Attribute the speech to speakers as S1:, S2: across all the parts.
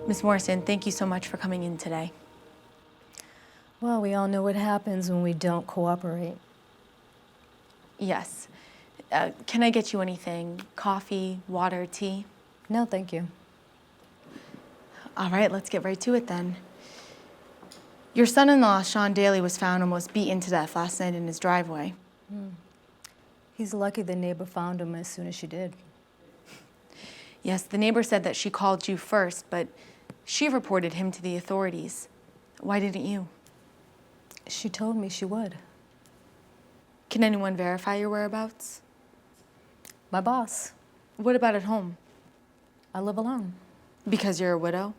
S1: Miss Morrison, thank you so much for coming in today.
S2: Well, we all know what happens when we don't cooperate.
S1: Yes. Can I get you anything? Coffee, water, tea?
S2: No, thank you.
S1: All right, let's get right to it then. Your son-in-law, Sean Daly, was found almost beaten to death last night in his driveway.
S2: He's lucky the neighbor found him as soon as she did.
S1: Yes, the neighbor said that she called you first, but she reported him to the authorities. Why didn't you?
S2: She told me she would.
S1: Can anyone verify your whereabouts?
S2: My boss.
S1: What about at home?
S2: I live alone.
S1: Because you're a widow?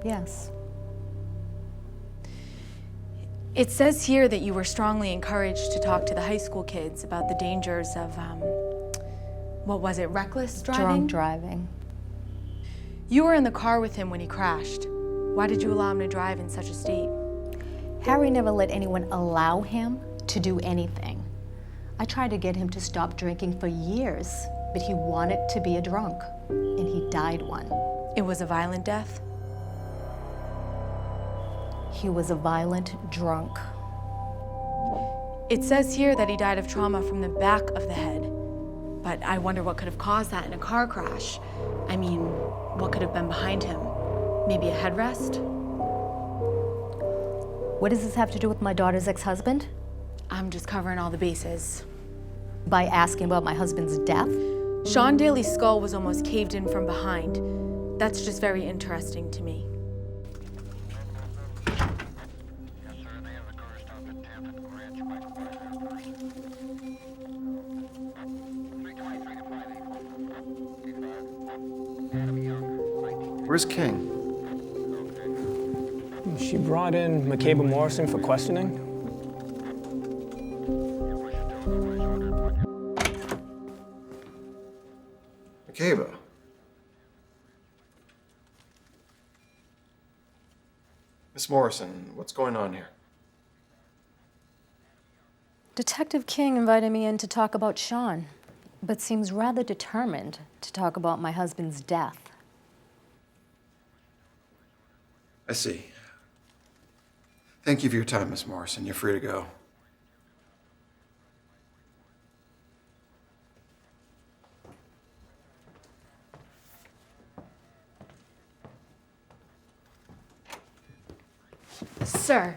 S2: Yes.
S1: It says here that you were strongly encouraged to talk to the high school kids about the dangers of, what was it, reckless driving?
S2: Drunk driving.
S1: You were in the car with him when he crashed. Why did you allow him to drive in such a state?
S2: Harry never let anyone allow him to do anything. I tried to get him to stop drinking for years, but he wanted to be a drunk, and he died one.
S1: It was a violent death?
S2: He was a violent drunk.
S1: It says here that he died of trauma from the back of the head, but I wonder what could have caused that in a car crash. I mean, what could have been behind him? Maybe a headrest?
S2: What does this have to do with my daughter's ex-husband?
S1: I'm just covering all the bases.
S2: By asking about my husband's death?
S1: Sean Daly's skull was almost caved in from behind. That's just very interesting to me.
S3: Where's King?
S4: She brought in McCabe Morrison for questioning.
S3: McCabe. Miss Morrison, what's going on here?
S2: Detective King invited me in to talk about Sean, but seems rather determined to talk about my husband's death.
S3: I see. Thank you for your time, Miss Morrison. You're free to go.
S1: Sir.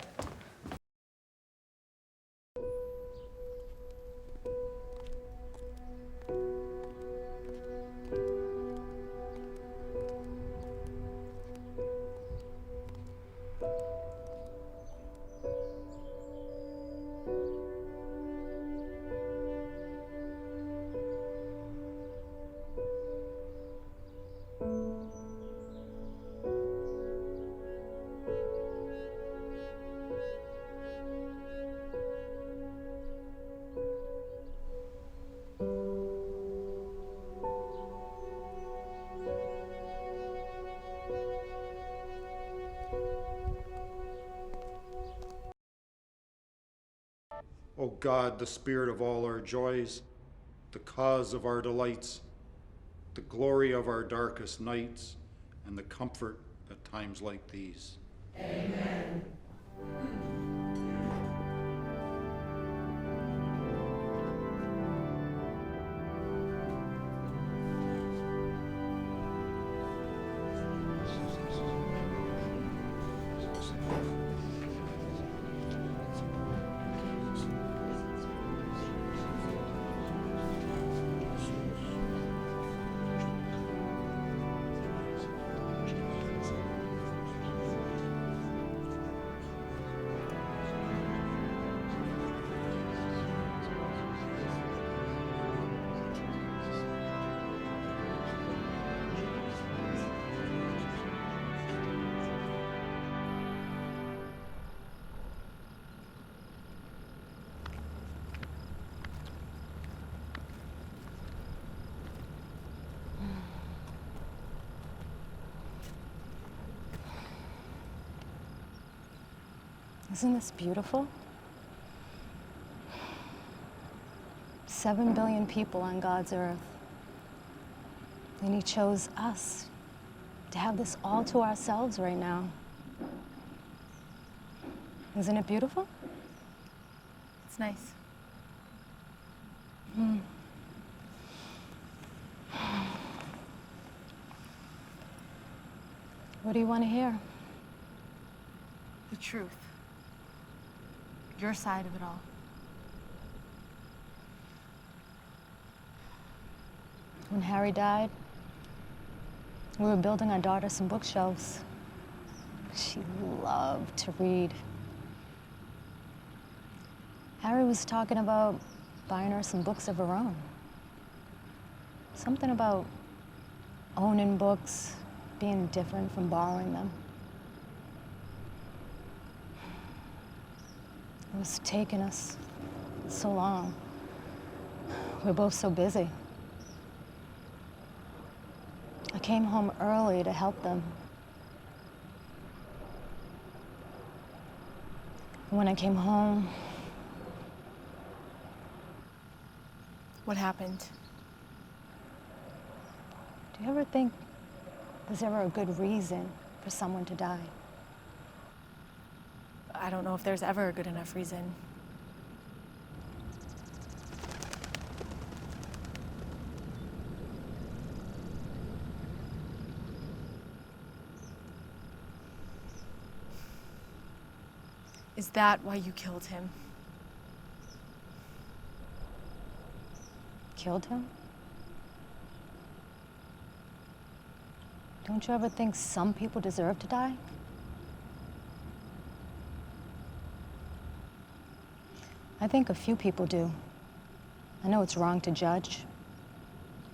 S5: O God, the spirit of all our joys, the cause of our delights, the glory of our darkest nights, and the comfort at times like these.
S6: Amen.
S2: Isn't this beautiful? 7 billion people on God's earth. And he chose us to have this all to ourselves right now. Isn't it beautiful?
S1: It's nice.
S2: What do you want to hear?
S1: The truth. Your side of it all.
S2: When Harry died, we were building our daughter some bookshelves. She loved to read. Harry was talking about buying her some books of her own. Something about owning books, being different from borrowing them. It was taking us so long. We were both so busy. I came home early to help them. And when I came home,
S1: What happened?
S2: do you ever think there's ever a good reason for someone to die?
S1: I don't know if there's ever a good enough reason. Is that why you killed him?
S2: Killed him? Don't you ever think some people deserve to die? I think a few people do. I know it's wrong to judge,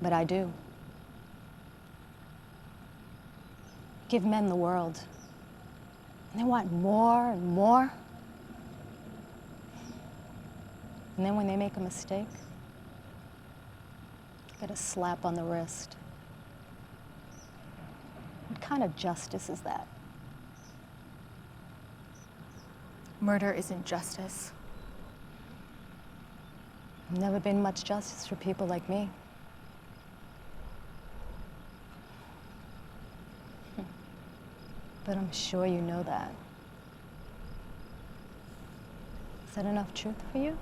S2: but I do. Give men the world, and they want more and more. And then when they make a mistake, get a slap on the wrist. What kind of justice is that?
S1: Murder isn't justice.
S2: Never been much justice for people like me. But I'm sure you know that. Is that enough truth for you?